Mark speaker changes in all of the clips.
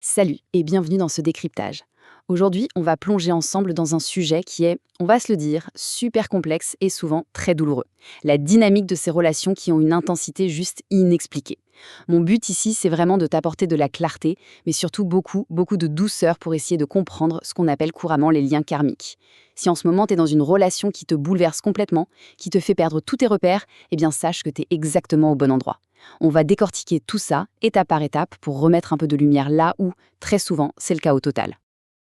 Speaker 1: Salut et bienvenue dans ce décryptage. Aujourd'hui, on va plonger ensemble dans un sujet qui est, on va se le dire, super complexe et souvent très douloureux. La dynamique de ces relations qui ont une intensité juste inexpliquée. Mon but ici, c'est vraiment de t'apporter de la clarté, mais surtout beaucoup de douceur pour essayer de comprendre ce qu'on appelle couramment les liens karmiques. Si en ce moment tu es dans une relation qui te bouleverse complètement, qui te fait perdre tous tes repères, eh bien sache que tu es exactement au bon endroit. On va décortiquer tout ça, étape par étape, pour remettre un peu de lumière là où, très souvent, c'est le chaos total.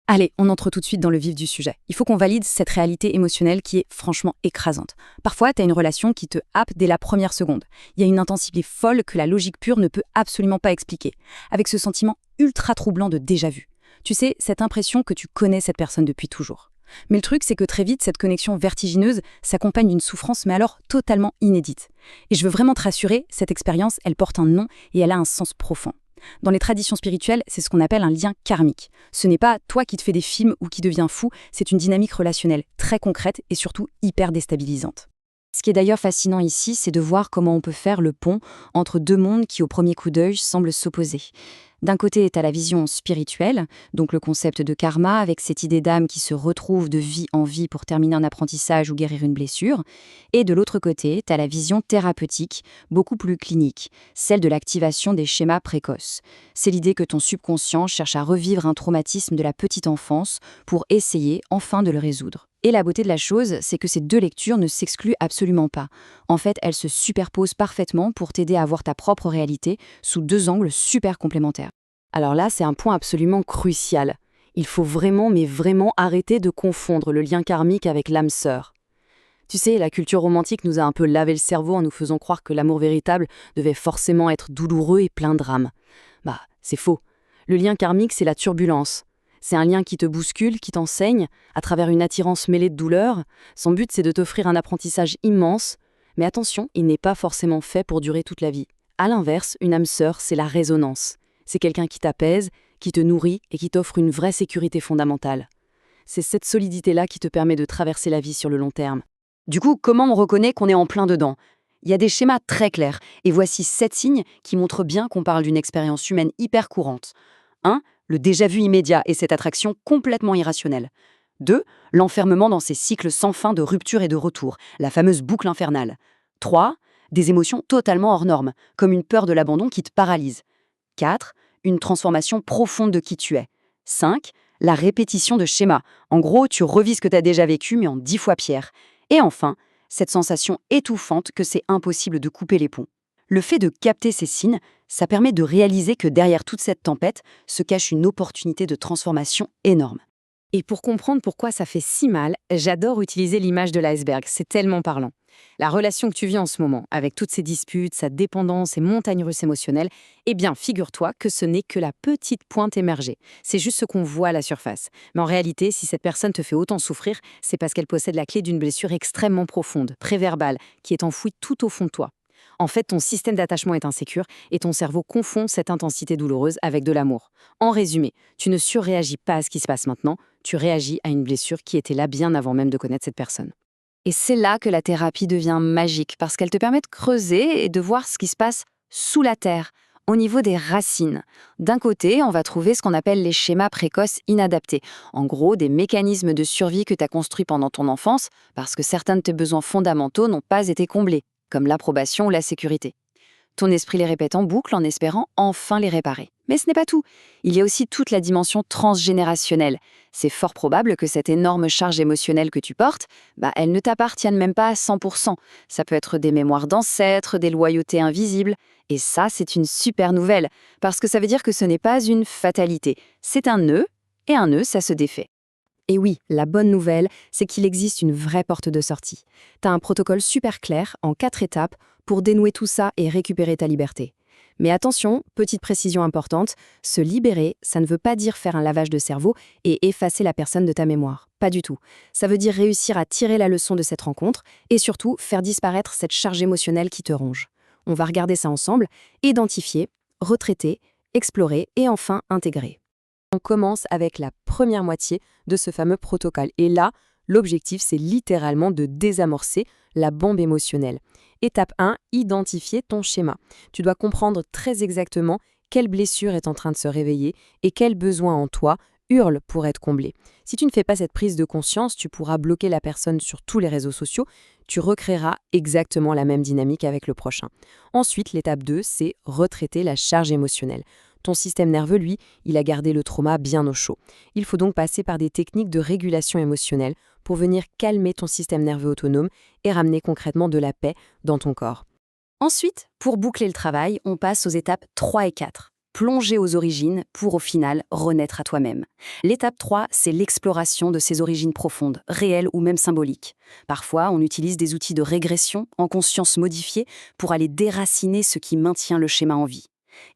Speaker 1: Allez, on entre tout de suite dans le vif du sujet. Il faut qu'on valide cette réalité émotionnelle qui est franchement écrasante. Parfois, tu as une relation qui te happe dès la première seconde. Il y a une intensité folle que la logique pure ne peut absolument pas expliquer, avec ce sentiment ultra troublant de déjà-vu. Tu sais, cette impression que tu connais cette personne depuis toujours. Mais le truc, c'est que très vite, cette connexion vertigineuse s'accompagne d'une souffrance, mais alors totalement inédite. Et je veux vraiment te rassurer, cette expérience, elle porte un nom et elle a un sens profond. Dans les traditions spirituelles, c'est ce qu'on appelle un lien karmique. Ce n'est pas toi qui te fais des films ou qui deviens fou, c'est une dynamique relationnelle très concrète et surtout hyper déstabilisante. Ce qui est d'ailleurs fascinant ici, c'est de voir comment on peut faire le pont entre deux mondes qui, au premier coup d'œil, semblent s'opposer. D'un côté, tu as la vision spirituelle, donc le concept de karma, avec cette idée d'âme qui se retrouve de vie en vie pour terminer un apprentissage ou guérir une blessure. Et de l'autre côté, tu as la vision thérapeutique, beaucoup plus clinique, celle de l'activation des schémas précoces. C'est l'idée que ton subconscient cherche à revivre un traumatisme de la petite enfance pour essayer enfin de le résoudre. Et la beauté de la chose, c'est que ces deux lectures ne s'excluent absolument pas. En fait, elles se superposent parfaitement pour t'aider à voir ta propre réalité sous deux angles super complémentaires. Alors là, c'est un point absolument crucial. Il faut vraiment, mais vraiment arrêter de confondre le lien karmique avec l'âme sœur. Tu sais, la culture romantique nous a un peu lavé le cerveau en nous faisant croire que l'amour véritable devait forcément être douloureux et plein de drames. Bah, c'est faux. Le lien karmique, c'est la turbulence. C'est un lien qui te bouscule, qui t'enseigne, à travers une attirance mêlée de douleur. Son but, c'est de t'offrir un apprentissage immense. Mais attention, il n'est pas forcément fait pour durer toute la vie. À l'inverse, une âme sœur, c'est la résonance. C'est quelqu'un qui t'apaise, qui te nourrit et qui t'offre une vraie sécurité fondamentale. C'est cette solidité-là qui te permet de traverser la vie sur le long terme. Du coup, comment on reconnaît qu'on est en plein dedans ? Il y a des schémas très clairs, et voici 7 signes qui montrent bien qu'on parle d'une expérience humaine hyper courante. 1. Le déjà-vu immédiat et cette attraction complètement irrationnelle. 2. L'enfermement dans ces cycles sans fin de rupture et de retour, la fameuse boucle infernale. 3. Des émotions totalement hors normes, comme une peur de l'abandon qui te paralyse. 4. Une transformation profonde de qui tu es. 5. La répétition de schémas. En gros, tu revis ce que tu as déjà vécu, mais en 10 fois pire. Et enfin, cette sensation étouffante que c'est impossible de couper les ponts. Le fait de capter ces signes, ça permet de réaliser que derrière toute cette tempête se cache une opportunité de transformation énorme. Et pour comprendre pourquoi ça fait si mal, j'adore utiliser l'image de l'iceberg, c'est tellement parlant. La relation que tu vis en ce moment, avec toutes ces disputes, sa dépendance et montagnes russes émotionnelles, eh bien, figure-toi que ce n'est que la petite pointe émergée. C'est juste ce qu'on voit à la surface. Mais en réalité, si cette personne te fait autant souffrir, c'est parce qu'elle possède la clé d'une blessure extrêmement profonde, préverbale, qui est enfouie tout au fond de toi. En fait, ton système d'attachement est insécure et ton cerveau confond cette intensité douloureuse avec de l'amour. En résumé, tu ne surréagis pas à ce qui se passe maintenant, tu réagis à une blessure qui était là bien avant même de connaître cette personne. Et c'est là que la thérapie devient magique, parce qu'elle te permet de creuser et de voir ce qui se passe sous la terre, au niveau des racines. D'un côté, on va trouver ce qu'on appelle les schémas précoces inadaptés. En gros, des mécanismes de survie que tu as construits pendant ton enfance, parce que certains de tes besoins fondamentaux n'ont pas été comblés, comme l'approbation ou la sécurité. Ton esprit les répète en boucle en espérant enfin les réparer. Mais ce n'est pas tout. Il y a aussi toute la dimension transgénérationnelle. C'est fort probable que cette énorme charge émotionnelle que tu portes, elle ne t'appartienne même pas à 100%. Ça peut être des mémoires d'ancêtres, des loyautés invisibles. Et ça, c'est une super nouvelle, parce que ça veut dire que ce n'est pas une fatalité. C'est un nœud, et un nœud, ça se défait. Et oui, la bonne nouvelle, c'est qu'il existe une vraie porte de sortie. T'as un protocole super clair, en 4 étapes, pour dénouer tout ça et récupérer ta liberté. Mais attention, petite précision importante, se libérer, ça ne veut pas dire faire un lavage de cerveau et effacer la personne de ta mémoire. Pas du tout. Ça veut dire réussir à tirer la leçon de cette rencontre et surtout faire disparaître cette charge émotionnelle qui te ronge. On va regarder ça ensemble, identifier, retraiter, explorer et enfin intégrer. On commence avec la première moitié de ce fameux protocole. Et là, l'objectif, c'est littéralement de désamorcer la bombe émotionnelle. Étape 1, identifier ton schéma. Tu dois comprendre très exactement
Speaker 2: quelle blessure est en train de se réveiller et quel besoin en toi hurle pour être comblé. Si tu ne fais pas cette prise de conscience, tu pourras bloquer la personne sur tous les réseaux sociaux, tu recréeras exactement la même dynamique avec le prochain. Ensuite, l'étape 2, c'est retraiter la charge émotionnelle. Ton système nerveux, lui, il a gardé le trauma bien au chaud. Il faut donc passer par des techniques de régulation émotionnelle pour venir calmer ton système nerveux autonome et ramener concrètement de la paix dans ton corps.
Speaker 1: Ensuite, pour boucler le travail, on passe aux étapes 3 et 4. Plonger aux origines pour au final renaître à toi-même. L'étape 3, c'est l'exploration de ces origines profondes, réelles ou même symboliques. Parfois, on utilise des outils de régression en conscience modifiée pour aller déraciner ce qui maintient le schéma en vie.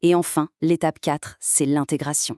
Speaker 1: Et enfin, l'étape 4, c'est l'intégration.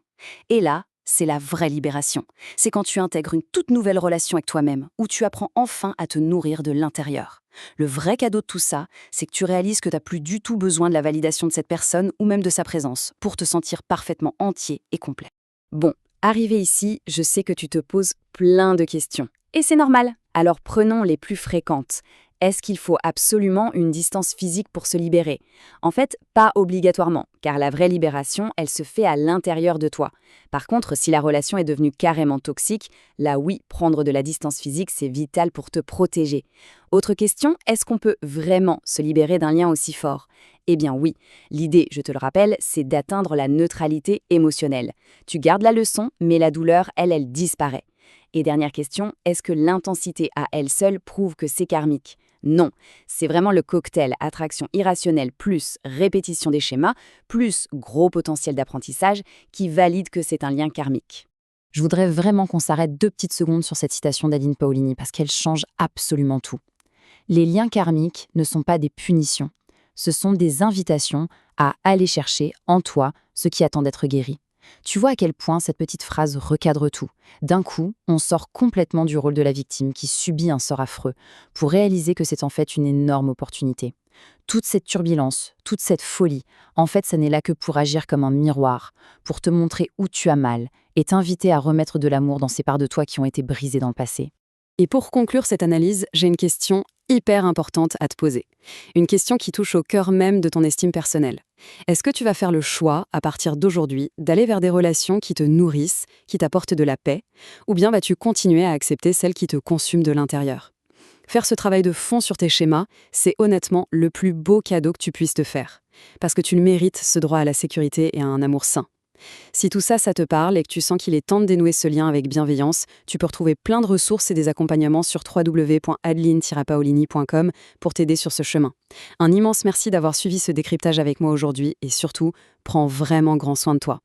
Speaker 1: Et là, c'est la vraie libération. C'est quand tu intègres une toute nouvelle relation avec toi-même, où tu apprends enfin à te nourrir de l'intérieur. Le vrai cadeau de tout ça, c'est que tu réalises que tu n'as plus du tout besoin de la validation de cette personne ou même de sa présence pour te sentir parfaitement entier et complet. Bon, arrivé ici, je sais que tu te poses plein de questions. Et c'est normal. Alors prenons les plus fréquentes. Est-ce qu'il faut absolument une distance physique pour se libérer? En fait, pas obligatoirement, car la vraie libération, elle se fait à l'intérieur de toi. Par contre, si la relation est devenue carrément toxique, là oui, prendre de la distance physique, c'est vital pour te protéger. Autre question, est-ce qu'on peut vraiment se libérer d'un lien aussi fort? Eh bien oui, l'idée, je te le rappelle, c'est d'atteindre la neutralité émotionnelle. Tu gardes la leçon, mais la douleur, elle disparaît. Et dernière question, est-ce que l'intensité à elle seule prouve que c'est karmique? Non, c'est vraiment le cocktail attraction irrationnelle plus répétition des schémas, plus gros potentiel d'apprentissage qui valide que c'est un lien karmique. Je voudrais vraiment qu'on s'arrête 2 petites secondes sur cette citation d'Aline Paolini parce qu'elle change absolument tout. Les liens karmiques ne sont pas des punitions, ce sont des invitations à aller chercher en toi ce qui attend d'être guéri. Tu vois à quel point cette petite phrase recadre tout. D'un coup, on sort complètement du rôle de la victime qui subit un sort affreux pour réaliser que c'est en fait une énorme opportunité. Toute cette turbulence, toute cette folie, en fait, ça n'est là que pour agir comme un miroir, pour te montrer où tu as mal et t'inviter à remettre de l'amour dans ces parts de toi qui ont été brisées dans le passé. Et pour conclure cette analyse, j'ai une question hyper importante à te poser. Une question qui touche au cœur même de ton estime personnelle. Est-ce que tu vas faire le choix, à partir d'aujourd'hui, d'aller vers des relations qui te nourrissent, qui t'apportent de la paix, ou bien vas-tu continuer à accepter celles qui te consument de l'intérieur? Faire ce travail de fond sur tes schémas, c'est honnêtement le plus beau cadeau que tu puisses te faire. Parce que tu le mérites, ce droit à la sécurité et à un amour sain. Si tout ça, ça te parle et que tu sens qu'il est temps de dénouer ce lien avec bienveillance, tu peux retrouver plein de ressources et des accompagnements sur www.adeline-paolini.com pour t'aider sur ce chemin. Un immense merci d'avoir suivi ce décryptage avec moi aujourd'hui et surtout, prends vraiment grand soin de toi.